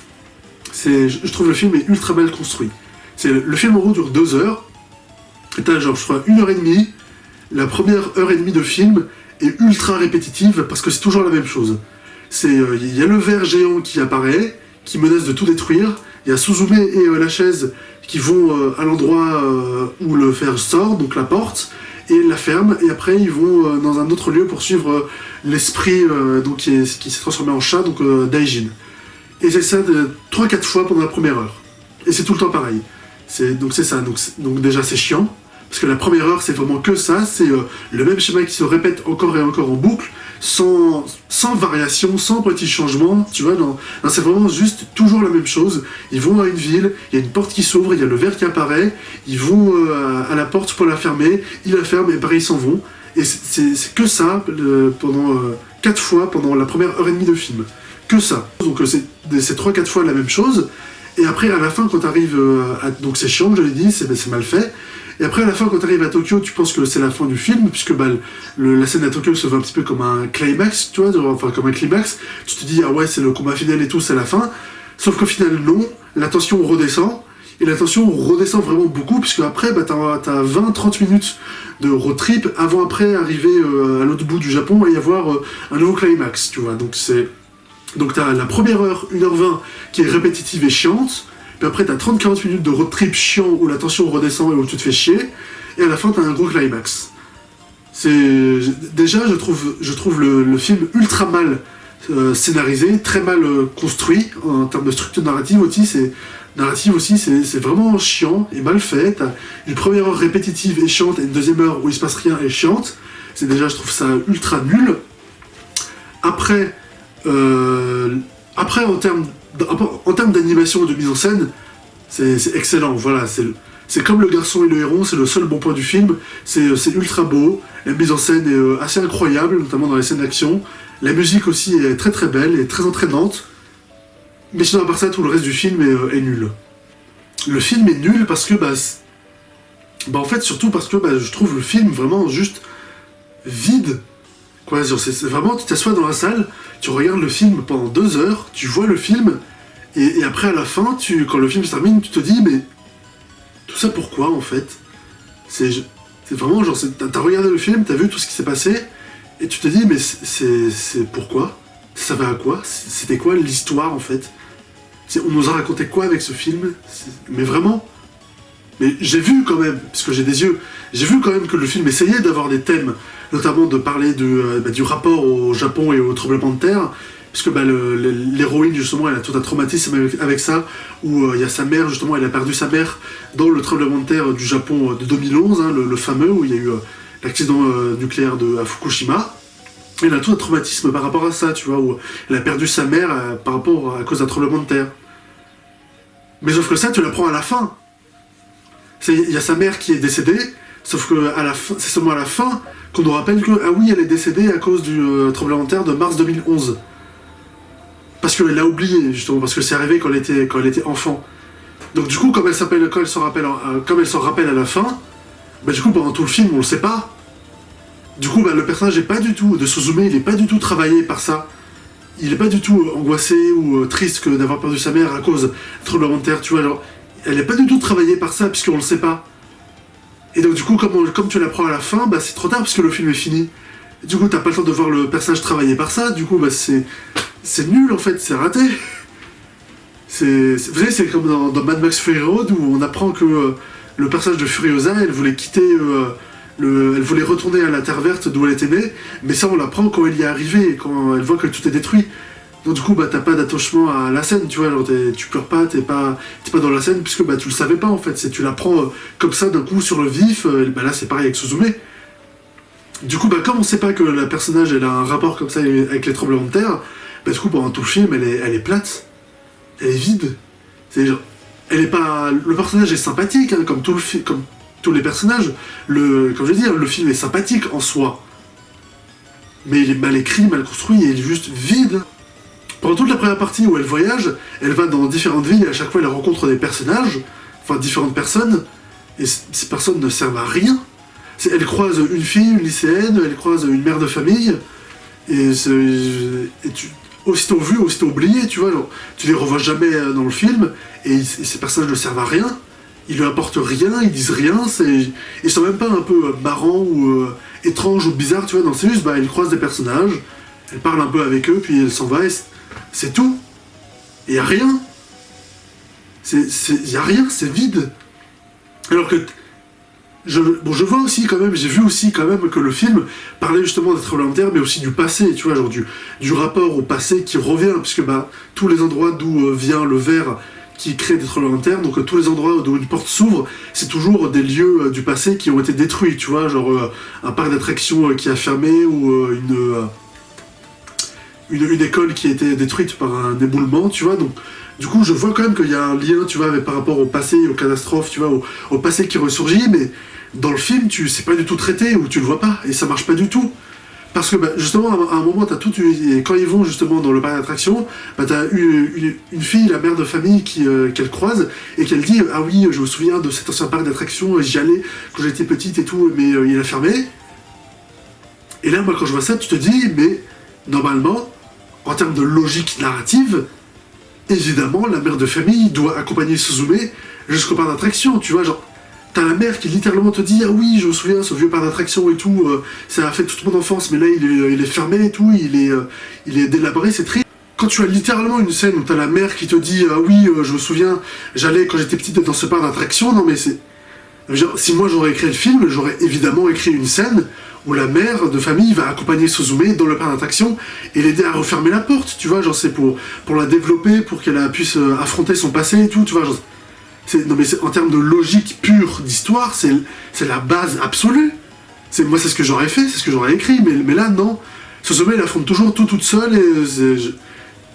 Je trouve le film est ultra mal construit. Le film en gros dure 2 heures, et t'as je crois 1h30, la première heure et demie de film est ultra répétitive parce que c'est toujours la même chose. Il y a le ver géant qui apparaît, qui menace de tout détruire, il y a Suzume et la chaise qui vont à l'endroit où le fer sort, donc la porte, et la ferment, et après ils vont dans un autre lieu pour suivre l'esprit qui s'est transformé en chat, donc Daijin. Et c'est ça 3-4 fois pendant la première heure. Et c'est tout le temps pareil. Donc c'est ça, donc déjà c'est chiant, parce que la première heure c'est vraiment que ça, c'est le même schéma qui se répète encore et encore en boucle, sans variation, sans petits changements, tu vois, non, c'est vraiment juste toujours la même chose. Ils vont à une ville, il y a une porte qui s'ouvre, il y a le verre qui apparaît, ils vont à la porte pour la fermer, ils la ferment et pareil ils s'en vont. Et c'est que ça pendant 4 fois pendant la première heure et demie de film. Que ça. Donc c'est 3-4 fois la même chose. Et après, à la fin, quand t'arrives donc c'est chiant, je l'ai dit, c'est mal fait. Et après, à la fin, quand t'arrives à Tokyo, tu penses que c'est la fin du film, puisque la scène à Tokyo se voit un petit peu comme un climax, tu vois, enfin comme un climax. Tu te dis, ah ouais, c'est le combat final et tout, c'est la fin. Sauf qu'au final, non, la tension redescend. Et la tension redescend vraiment beaucoup, puisque après, t'as 20-30 minutes de road trip, avant après arriver à l'autre bout du Japon et y avoir un nouveau climax, tu vois. Donc t'as la première heure, 1h20, qui est répétitive et chiante, puis après t'as 30-40 minutes de road trip chiant où la tension redescend et où tu te fais chier, et à la fin t'as un gros climax. Déjà, je trouve le film ultra mal scénarisé, très mal construit en termes de structure narrative aussi. C'est vraiment chiant et mal fait. T'as une première heure répétitive et chiante et une deuxième heure où il se passe rien et chiante. C'est déjà, je trouve ça ultra nul. Après, en termes d'animation et de mise en scène, c'est excellent. Voilà, c'est comme Le Garçon et le Héron, c'est le seul bon point du film. C'est ultra beau. La mise en scène est assez incroyable, notamment dans les scènes d'action. La musique aussi est très très belle et très entraînante. Mais sinon, à part ça, tout le reste du film est nul. Le film est nul parce que, en fait, surtout parce que je trouve le film vraiment juste vide. Quoi, genre, c'est vraiment, tu t'assois dans la salle, tu regardes le film pendant 2 heures, tu vois le film, et après, à la fin, quand le film se termine, tu te dis, mais tout ça pourquoi, en fait? C'est vraiment, genre, t'as regardé le film, t'as vu tout ce qui s'est passé, et tu te dis, mais c'est pourquoi? Ça va à quoi? C'était quoi l'histoire, en fait? On nous a raconté quoi avec ce film? Mais vraiment? Mais j'ai vu quand même, puisque j'ai des yeux, j'ai vu quand même que le film essayait d'avoir des thèmes, notamment de parler du rapport au Japon et au tremblement de terre, puisque l'héroïne, justement, elle a tout un traumatisme avec ça, où il y a sa mère, justement, elle a perdu sa mère dans le tremblement de terre du Japon de 2011, hein, le fameux, où il y a eu l'accident nucléaire à Fukushima. Elle a tout un traumatisme par rapport à ça, tu vois, où elle a perdu sa mère à cause d'un tremblement de terre. Mais sauf que ça, tu l'apprends à la fin. Il y a sa mère qui est décédée, sauf que c'est seulement à la fin qu'on nous rappelle que, ah oui, elle est décédée à cause du tremblement de terre de mars 2011. Parce qu'elle l'a oublié, justement, parce que c'est arrivé quand elle était enfant. Donc du coup, comme elle s'en rappelle à la fin, du coup, pendant tout le film, on le sait pas. Du coup, le personnage de Suzume, il est pas du tout travaillé par ça. Il est pas du tout angoissé ou triste d'avoir perdu sa mère à cause du tremblement de terre, tu vois, genre, elle est pas du tout travaillée par ça, puisqu'on le sait pas. Et donc du coup, comme tu l'apprends à la fin, c'est trop tard, puisque le film est fini. Et du coup, t'as pas le temps de voir le personnage travailler par ça, du coup, c'est nul, en fait, c'est raté. Vous savez, c'est comme dans Mad Max Fury Road, où on apprend que le personnage de Furiosa, elle voulait quitter... elle voulait retourner à la Terre Verte d'où elle était née, mais ça on l'apprend quand elle y est arrivée, quand elle voit que tout est détruit. Donc du coup, t'as pas d'attachement à la scène, tu vois, genre tu pleures pas, t'es pas dans la scène, puisque tu le savais pas en fait, tu l'apprends comme ça d'un coup sur le vif, là c'est pareil avec Suzume. Du coup, comme on sait pas que la personnage elle a un rapport comme ça avec les tremblements de terre, du coup pendant tout le film elle est plate, elle est vide. Genre, elle est pas... Le personnage est sympathique, hein, comme tous les personnages, comme je veux dire, le film est sympathique en soi. Mais il est mal écrit, mal construit, et il est juste vide. Pendant toute la première partie où elle voyage, elle va dans différentes villes, et à chaque fois elle rencontre des personnages, enfin différentes personnes, et ces personnes ne servent à rien. Elle croise une fille, une lycéenne, elle croise une mère de famille, aussitôt vu, aussitôt oublié, tu vois, genre, tu les revois jamais dans le film, et ces personnages ne servent à rien. Ils lui apportent rien, ils disent rien, ils sont même pas un peu marrants ou étranges ou bizarres, tu vois, non, c'est juste, elle croise des personnages, elle parle un peu avec eux, puis elle s'en va, et c'est tout. Et y a rien. Y a rien, c'est vide. Alors que, je vois aussi quand même, j'ai vu aussi quand même que le film parlait justement des tremblements de terre, mais aussi du passé, tu vois, genre du rapport au passé qui revient, puisque tous les endroits d'où vient le verre qui crée des tremblements de terre, donc tous les endroits où une porte s'ouvre, c'est toujours des lieux du passé qui ont été détruits, tu vois, genre un parc d'attractions qui a fermé, ou une école qui a été détruite par un éboulement, tu vois, donc du coup je vois quand même qu'il y a un lien, tu vois, par rapport au passé, aux catastrophes, tu vois, au passé qui ressurgit, mais dans le film, c'est pas du tout traité, ou tu le vois pas, et ça marche pas du tout. Parce que justement, à un moment, quand ils vont justement dans le parc d'attractions, t'as une fille, la mère de famille, qu'elle croise, et qu'elle dit « Ah oui, je me souviens de cet ancien parc d'attractions, j'y allais quand j'étais petite et tout, mais il a fermé. » Et là, moi, quand je vois ça, tu te dis « Mais normalement, en termes de logique narrative, évidemment, la mère de famille doit accompagner Suzume jusqu'au parc d'attractions, tu vois, genre... T'as la mère qui littéralement te dit « Ah oui, je me souviens, ce vieux parc d'attraction et tout, ça a fait toute mon enfance, mais là il est fermé et tout, il est délabré, c'est triste. » Quand tu as littéralement une scène où t'as la mère qui te dit « Ah oui, je me souviens, j'allais quand j'étais petite dans ce parc d'attraction », non mais c'est... Genre, si moi j'aurais écrit le film, j'aurais évidemment écrit une scène où la mère de famille va accompagner Suzume dans le parc d'attraction et l'aider à refermer la porte, tu vois, genre c'est pour la développer, pour qu'elle puisse affronter son passé et tout, tu vois, genre, non mais en termes de logique pure d'histoire, c'est la base absolue. Moi c'est ce que j'aurais fait, c'est ce que j'aurais écrit, mais là non. Suzume elle affronte toujours tout toute seule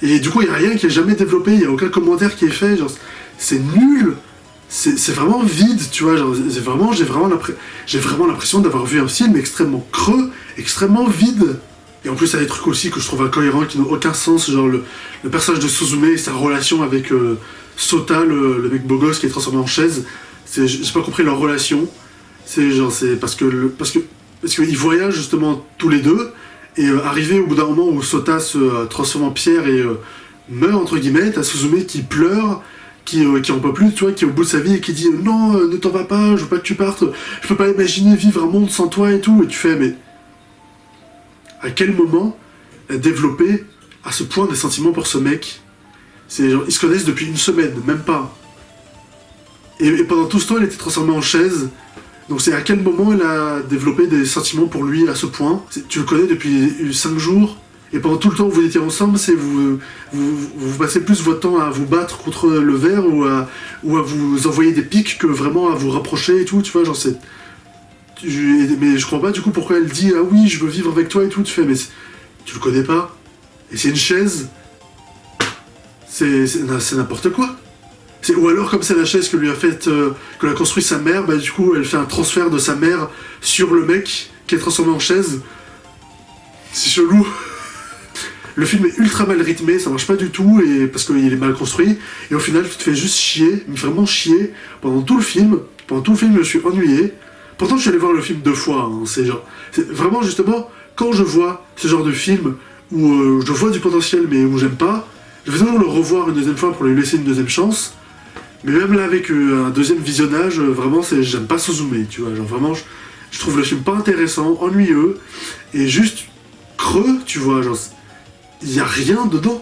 et du coup il n'y a rien qui est jamais développé, il n'y a aucun commentaire qui est fait, genre c'est nul. C'est vraiment vide, tu vois, genre, j'ai vraiment l'impression d'avoir vu un film extrêmement creux, extrêmement vide. Et en plus, il y a des trucs aussi que je trouve incohérents, qui n'ont aucun sens, genre le personnage de Suzume et sa relation avec Sota, le mec beau gosse qui est transformé en chaise. J'ai pas compris leur relation. C'est parce qu'ils voyagent justement tous les deux, et arrivé au bout d'un moment où Sota se transforme en pierre et meurt, entre guillemets, t'as Suzume qui pleure, qui en peut plus, tu vois, qui est au bout de sa vie et qui dit non, ne t'en vas pas, je veux pas que tu partes, je peux pas imaginer vivre un monde sans toi et tout, et tu fais mais à quel moment développer à ce point des sentiments pour ce mec? C'est genre, ils se connaissent depuis une semaine, même pas. Et pendant tout ce temps, elle était transformée en chaise. Donc c'est à quel moment elle a développé des sentiments pour lui à ce point? Tu le connais depuis 5 jours. Et pendant tout le temps où vous étiez ensemble, vous passez plus votre temps à vous battre contre le verre ou à vous envoyer des pics que vraiment à vous rapprocher et tout, tu vois, genre c'est... Mais je crois pas du coup pourquoi elle dit « Ah oui, je veux vivre avec toi et tout », tu fais « Mais tu le connais pas. Et c'est une chaise. C'est n'importe quoi. Ou alors comme c'est la chaise que lui a faite, que l'a construit sa mère, bah du coup elle fait un transfert de sa mère sur le mec qui est transformé en chaise. C'est chelou. Le film est ultra mal rythmé, ça marche pas du tout, parce qu'il est mal construit, et au final tu te fais juste chier, mais vraiment chier, pendant tout le film, je me suis ennuyé. Pourtant je suis allé voir le film 2 fois, hein, c'est vraiment justement, quand je vois ce genre de film, où je vois du potentiel mais où j'aime pas, je vais toujours le revoir une deuxième fois pour lui laisser une deuxième chance, mais même là avec un deuxième visionnage, vraiment j'aime pas Suzume, tu vois, genre vraiment je trouve le film pas intéressant, ennuyeux, et juste creux, tu vois, genre... Il n'y a rien dedans.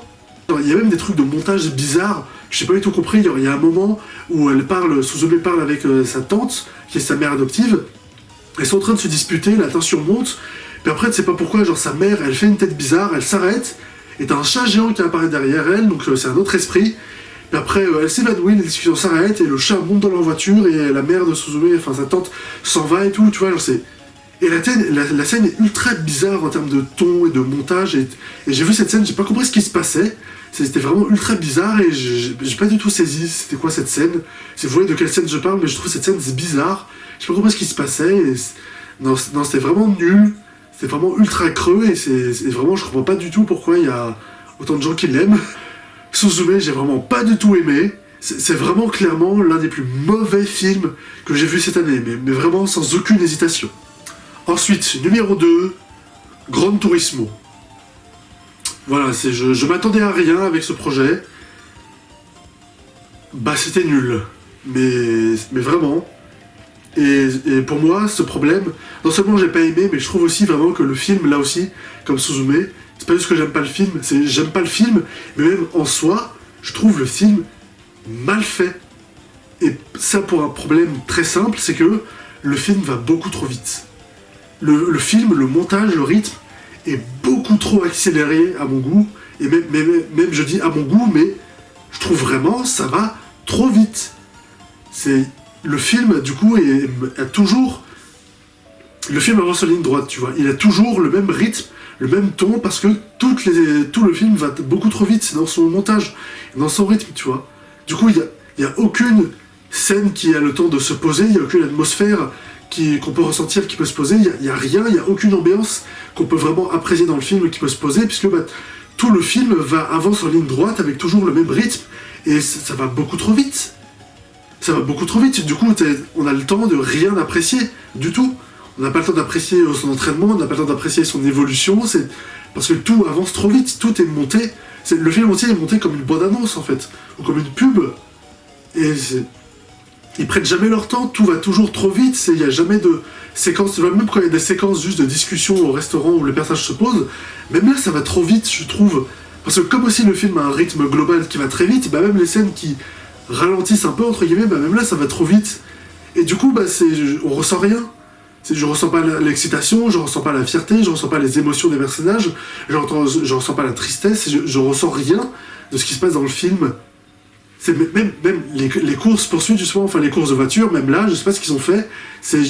Il y a même des trucs de montage bizarres, je sais pas du tout compris. Il y a un moment où Suzume parle avec sa tante, qui est sa mère adoptive. Elles sont en train de se disputer, la tension monte. Puis après, tu sais pas pourquoi, genre sa mère, elle fait une tête bizarre, elle s'arrête, et t'as un chat géant qui apparaît derrière elle, donc c'est un autre esprit. Puis après, elle s'évanouit, les discussions s'arrêtent, et le chat monte dans leur voiture, et la mère de Suzume, enfin sa tante, s'en va et tout, tu vois, genre c'est... Et la scène est ultra bizarre en termes de ton et de montage, et j'ai vu cette scène, j'ai pas compris ce qui se passait, c'était vraiment ultra bizarre, et j'ai pas du tout saisi c'était quoi cette scène. Si vous voyez de quelle scène je parle, mais je trouve cette scène c'est bizarre, j'ai pas compris ce qui se passait, et non c'était vraiment nul, c'était vraiment ultra creux, et vraiment je comprends pas du tout pourquoi il y a autant de gens qui l'aiment. Suzume, j'ai vraiment pas du tout aimé, c'est vraiment clairement l'un des plus mauvais films que j'ai vu cette année, mais vraiment sans aucune hésitation. Ensuite, numéro 2, Gran Turismo. Voilà, je m'attendais à rien avec ce projet. Bah c'était nul. Mais vraiment. Et pour moi, ce problème, non seulement j'ai pas aimé, mais je trouve aussi vraiment que le film, là aussi, comme Suzume, c'est pas juste que j'aime pas le film, c'est j'aime pas le film, mais même en soi, je trouve le film mal fait. Et ça pour un problème très simple, c'est que le film va beaucoup trop vite. Le film, le montage, le rythme est beaucoup trop accéléré à mon goût, et même je dis à mon goût, mais je trouve vraiment ça va trop vite. Le film, du coup, a toujours... Le film avance sur la ligne droite, tu vois. Il a toujours le même rythme, le même ton, parce que tout le film va beaucoup trop vite, c'est dans son montage, dans son rythme, tu vois. Du coup, il y a aucune scène qui a le temps de se poser, il n'y a aucune atmosphère qu'on peut ressentir, qui peut se poser, il n'y a rien, il n'y a aucune ambiance qu'on peut vraiment apprécier dans le film qui peut se poser, puisque tout le film avance en ligne droite avec toujours le même rythme, et ça va beaucoup trop vite. Ça va beaucoup trop vite, du coup on a le temps de rien apprécier du tout. On n'a pas le temps d'apprécier son entraînement, on n'a pas le temps d'apprécier son évolution, parce que tout avance trop vite, tout est monté. Le film entier est monté comme une bande-annonce en fait, ou comme une pub. Et ils prennent jamais leur temps, tout va toujours trop vite, il n'y a jamais de séquences, même quand il y a des séquences juste de discussion au restaurant où les personnages se posent, même là ça va trop vite je trouve, parce que comme aussi le film a un rythme global qui va très vite, bah même les scènes qui ralentissent un peu entre guillemets, bah même là ça va trop vite, et du coup on ressent rien, Je ressens pas l'excitation, je ressens pas la fierté, je ressens pas les émotions des personnages, je ressens pas la tristesse, je ressens rien de ce qui se passe dans le film. C'est même les courses poursuites, justement, enfin les courses de voiture, même là, je sais pas ce qu'ils ont fait, c'est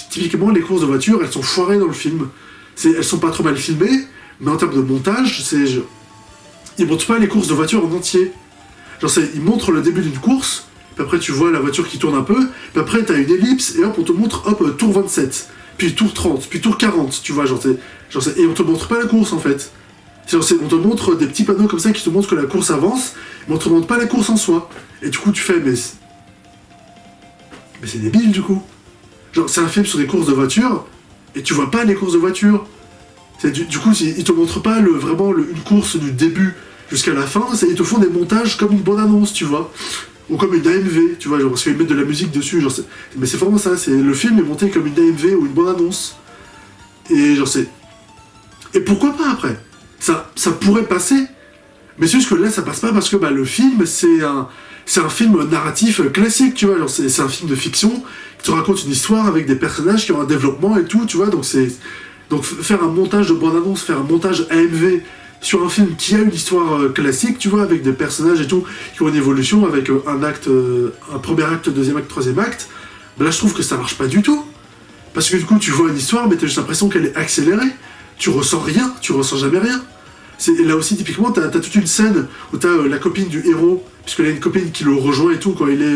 typiquement les courses de voiture, elles sont foirées dans le film. Elles sont pas trop mal filmées, mais en termes de montage, ils montrent pas les courses de voiture en entier. Ils montrent le début d'une course, puis après tu vois la voiture qui tourne un peu, puis après t'as une ellipse, et hop, on te montre, hop, tour 27, puis tour 30, puis tour 40, tu vois, et on te montre pas la course en fait. On te montre des petits panneaux comme ça qui te montrent que la course avance, mais on te montre pas la course en soi. Et du coup tu fais, mais c'est débile du coup. C'est un film sur des courses de voiture, et tu vois pas les courses de voiture. Du coup, ils te montrent pas vraiment une course du début jusqu'à la fin, ils te font des montages comme une bande-annonce, tu vois. Ou comme une AMV, tu vois, parce qu'ils mettent de la musique dessus, mais c'est vraiment ça, le film est monté comme une AMV ou une bande-annonce. Et Et pourquoi pas après ça pourrait passer, mais c'est juste que là ça passe pas parce que le film c'est un film narratif classique, tu vois, c'est un film de fiction qui te raconte une histoire avec des personnages qui ont un développement et tout, tu vois, donc faire un montage de bande-annonce, faire un montage AMV sur un film qui a une histoire classique, tu vois, avec des personnages et tout, qui ont une évolution, avec un premier acte, deuxième acte, troisième acte, là je trouve que ça marche pas du tout. Parce que du coup tu vois une histoire, mais t'as juste l'impression qu'elle est accélérée. Tu ressens rien, tu ressens jamais rien. Et là aussi, typiquement, t'as toute une scène où t'as la copine du héros, puisqu'il a une copine qui le rejoint et tout quand il est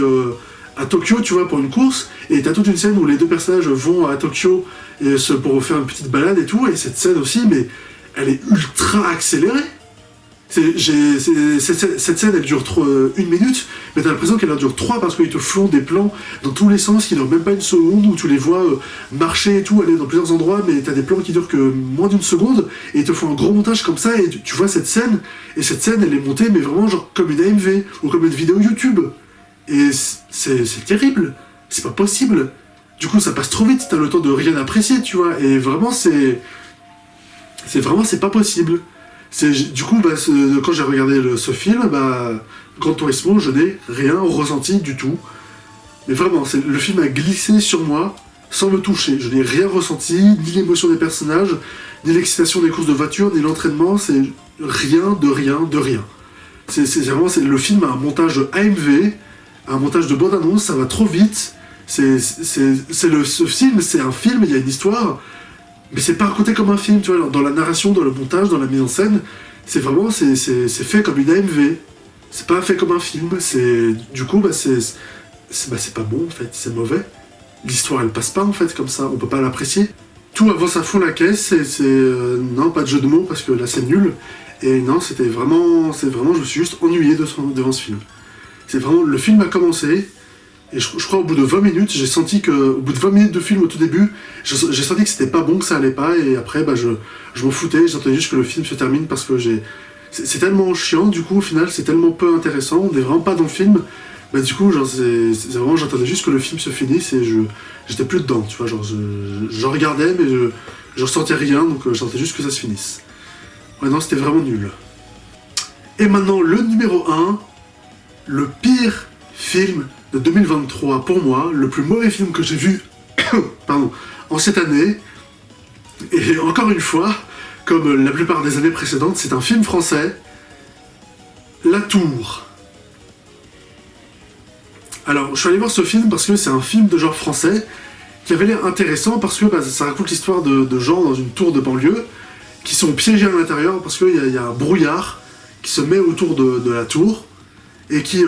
à Tokyo, tu vois, pour une course, et t'as toute une scène où les deux personnages vont à Tokyo pour faire une petite balade et tout, et cette scène aussi, mais elle est ultra accélérée. Cette scène, elle dure 1 minute, mais t'as l'impression qu'elle en dure 3 parce qu'ils te font des plans dans tous les sens qui durent même pas une seconde, où tu les vois marcher et tout, aller dans plusieurs endroits, mais t'as des plans qui durent que moins d'1 seconde, et ils te font un gros montage comme ça, et tu vois cette scène, et cette scène, elle est montée, mais vraiment genre comme une AMV, ou comme une vidéo YouTube. Et c'est terrible, c'est pas possible. Du coup, ça passe trop vite, t'as le temps de rien apprécier, tu vois, et vraiment, c'est pas possible. Du coup, quand j'ai regardé ce film, Gran Turismo, je n'ai rien ressenti du tout. Mais vraiment, le film a glissé sur moi sans me toucher. Je n'ai rien ressenti, ni l'émotion des personnages, ni l'excitation des courses de voiture, ni l'entraînement. C'est rien de rien de rien. Le film a un montage AMV, un montage de bande-annonce, ça va trop vite. Ce film, c'est un film, il y a une histoire. Mais c'est pas raconté comme un film, tu vois, dans la narration, dans le montage, dans la mise en scène, c'est fait comme une AMV. C'est pas fait comme un film, du coup, c'est pas bon, en fait, c'est mauvais. L'histoire, elle passe pas, en fait, comme ça, on peut pas l'apprécier. Tout avance à fond la caisse, non, pas de jeu de mots, parce que là, c'est nul. Et non, je me suis juste ennuyé devant ce film. C'est vraiment, le film a commencé, et je crois au bout de 20 minutes, j'ai senti que, au bout de 20 minutes de film au tout début, j'ai senti que c'était pas bon, que ça allait pas, et après, je m'en foutais, j'attendais juste que le film se termine parce que c'est tellement chiant, du coup, au final, c'est tellement peu intéressant, on est vraiment pas dans le film, du coup, c'est vraiment, j'attendais juste que le film se finisse et j'étais plus dedans, tu vois, je regardais, mais je ressentais rien, donc j'attendais juste que ça se finisse. Ouais, non, c'était vraiment nul. Et maintenant, le numéro 1, le pire film de 2023, pour moi, le plus mauvais film que j'ai vu en cette année. Et encore une fois, comme la plupart des années précédentes, c'est un film français, La Tour. Alors, je suis allé voir ce film parce que c'est un film de genre français qui avait l'air intéressant parce que ça raconte l'histoire de gens dans une tour de banlieue qui sont piégés à l'intérieur parce qu'il y a un brouillard qui se met autour de la tour et qui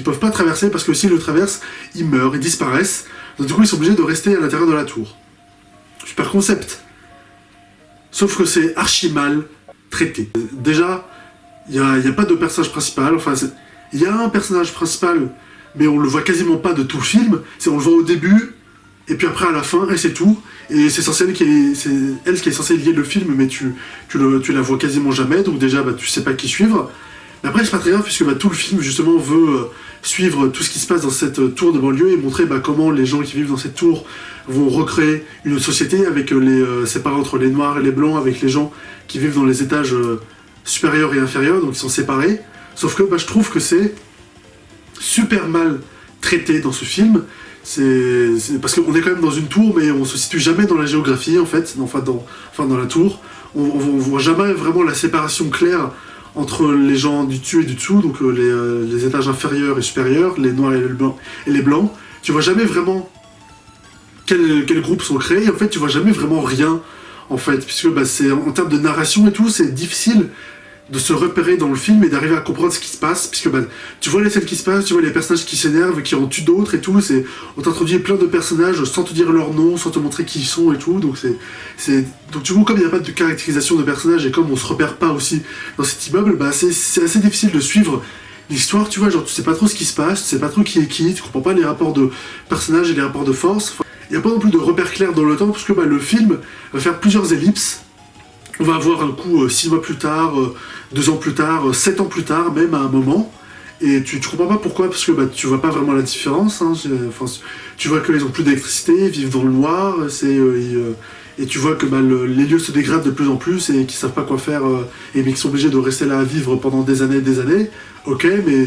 peuvent pas traverser parce que s'ils le traversent, ils meurent, ils disparaissent. Donc du coup, ils sont obligés de rester à l'intérieur de la tour. Super concept. Sauf que c'est archi mal traité. Déjà, il y a pas de personnage principal. Enfin, il y a un personnage principal, mais on le voit quasiment pas de tout le film. On le voit au début, et puis après à la fin, et c'est tout. Et c'est elle qui est censée lier le film, mais tu la vois quasiment jamais. Donc déjà, tu sais pas qui suivre. Mais après, c'est pas très grave, puisque tout le film, justement, veut suivre tout ce qui se passe dans cette tour de banlieue et montrer comment les gens qui vivent dans cette tour vont recréer une société avec séparer entre les noirs et les blancs, avec les gens qui vivent dans les étages supérieurs et inférieurs, donc ils sont séparés. Sauf que je trouve que c'est super mal traité dans ce film. C'est parce qu'on est quand même dans une tour, mais on se situe jamais dans la géographie en fait, dans la tour. On voit jamais vraiment la séparation claire entre les gens du dessus et du dessous, donc les étages inférieurs et supérieurs, les noirs et les blancs. Tu vois jamais vraiment quels groupes sont créés, et en fait tu vois jamais vraiment rien, en fait, puisque c'est, en termes de narration et tout, c'est difficile de se repérer dans le film et d'arriver à comprendre ce qui se passe, puisque tu vois les scènes qui se passent, tu vois les personnages qui s'énervent, qui en tuent d'autres et tout, on t'introduit plein de personnages sans te dire leur nom, sans te montrer qui ils sont et tout, donc donc du coup, comme il n'y a pas de caractérisation de personnages et comme on se repère pas aussi dans cet immeuble, c'est assez difficile de suivre l'histoire, tu vois, genre tu sais pas trop ce qui se passe, tu sais pas trop qui est qui, tu comprends pas les rapports de personnages et les rapports de force. Il n'y a pas non plus de repères clairs dans le temps, parce que le film va faire plusieurs ellipses. On va avoir un coup 6 mois plus tard, 2 ans plus tard, 7 ans plus tard, même à un moment. Et tu comprends pas pourquoi, parce que tu vois pas vraiment la différence. Hein, tu vois qu'ils ont plus d'électricité, ils vivent dans le noir, et tu vois que les lieux se dégradent de plus en plus et qu'ils savent pas quoi faire, et qu'ils sont obligés de rester là à vivre pendant des années et des années. Ok, mais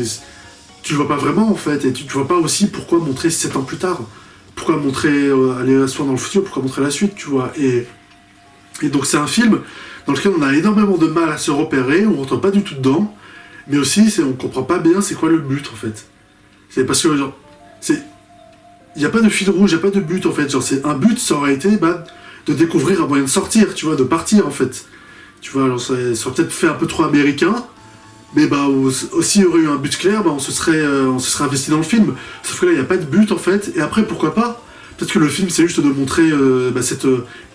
tu le vois pas vraiment en fait, et tu vois pas aussi pourquoi montrer 7 ans plus tard. Pourquoi montrer aller asseoir dans le futur, pourquoi montrer la suite, tu vois. Et donc c'est un film dans lequel on a énormément de mal à se repérer, on rentre pas du tout dedans, mais aussi on comprend pas bien c'est quoi le but en fait. C'est parce que genre, il n'y a pas de fil rouge, il n'y a pas de but en fait, genre c'est un but, ça aurait été de découvrir un moyen de sortir, tu vois, de partir en fait. Tu vois, alors ça aurait peut-être fait un peu trop américain, mais aussi il y aurait eu un but clair, on se serait investi dans le film. Sauf que là, il n'y a pas de but en fait, et après pourquoi pas. Peut-être que le film c'est juste de montrer cette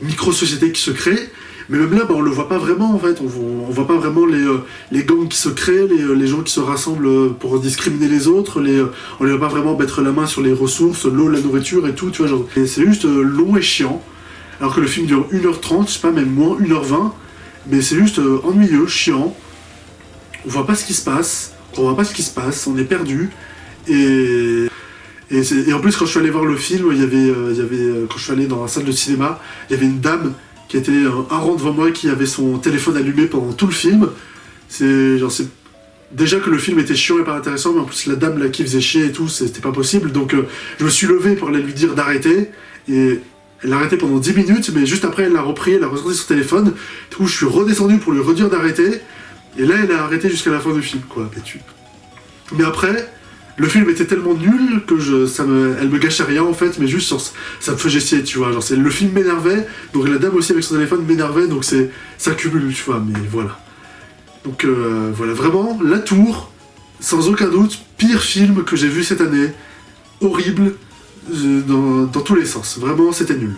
micro-société qui se crée, mais même là on le voit pas vraiment en fait, on voit pas vraiment les gangs qui se créent, les gens qui se rassemblent pour discriminer les autres, on les voit pas vraiment mettre la main sur les ressources, l'eau, la nourriture et tout, tu vois, genre. Et c'est juste long et chiant, alors que le film dure 1h30, je sais pas, même moins, 1h20, mais c'est juste ennuyeux, chiant, on voit pas ce qui se passe, on est perdu, et en plus, quand je suis allé voir le film, quand je suis allé dans la salle de cinéma, il y avait une dame qui était un rang devant moi qui avait son téléphone allumé pendant tout le film. Déjà que le film était chiant et pas intéressant, mais en plus la dame là qui faisait chier et tout, c'était pas possible. Donc je me suis levé pour aller lui dire d'arrêter, et elle l'a arrêté pendant 10 minutes, mais juste après elle l'a repris, elle a ressorti son téléphone. Du coup je suis redescendu pour lui redire d'arrêter, et là elle a arrêté jusqu'à la fin du film, quoi. Mais après, le film était tellement nul que elle me gâchait rien en fait, mais juste ça me faisait chier, tu vois. Genre le film m'énervait, donc la dame aussi avec son téléphone m'énervait, donc ça cumule, tu vois, mais voilà. Donc voilà, vraiment, La Tour, sans aucun doute, pire film que j'ai vu cette année, horrible, dans tous les sens, vraiment c'était nul.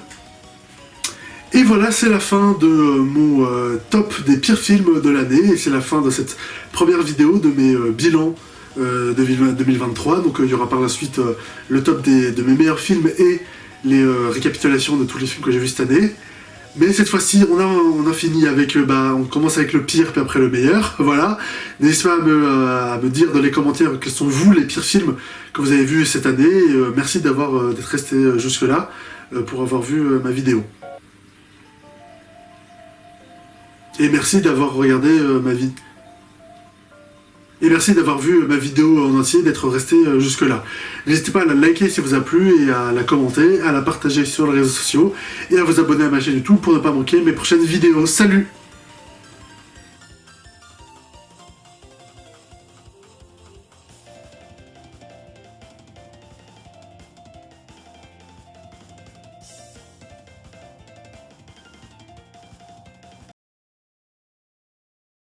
Et voilà, c'est la fin de mon top des pires films de l'année, et c'est la fin de cette première vidéo de mes bilans 2023, donc il y aura par la suite le top de mes meilleurs films et les récapitulations de tous les films que j'ai vus cette année. Mais cette fois-ci, on a fini avec, on commence avec le pire puis après le meilleur, voilà. N'hésitez pas à me dire dans les commentaires quels sont vous les pires films que vous avez vus cette année, et merci d'être resté jusque là pour avoir vu ma vidéo. Et merci d'avoir regardé Et merci d'avoir vu ma vidéo en entier, d'être resté jusque là. N'hésitez pas à la liker si vous a plu, et à la commenter, à la partager sur les réseaux sociaux, et à vous abonner à ma chaîne YouTube pour ne pas manquer mes prochaines vidéos. Salut!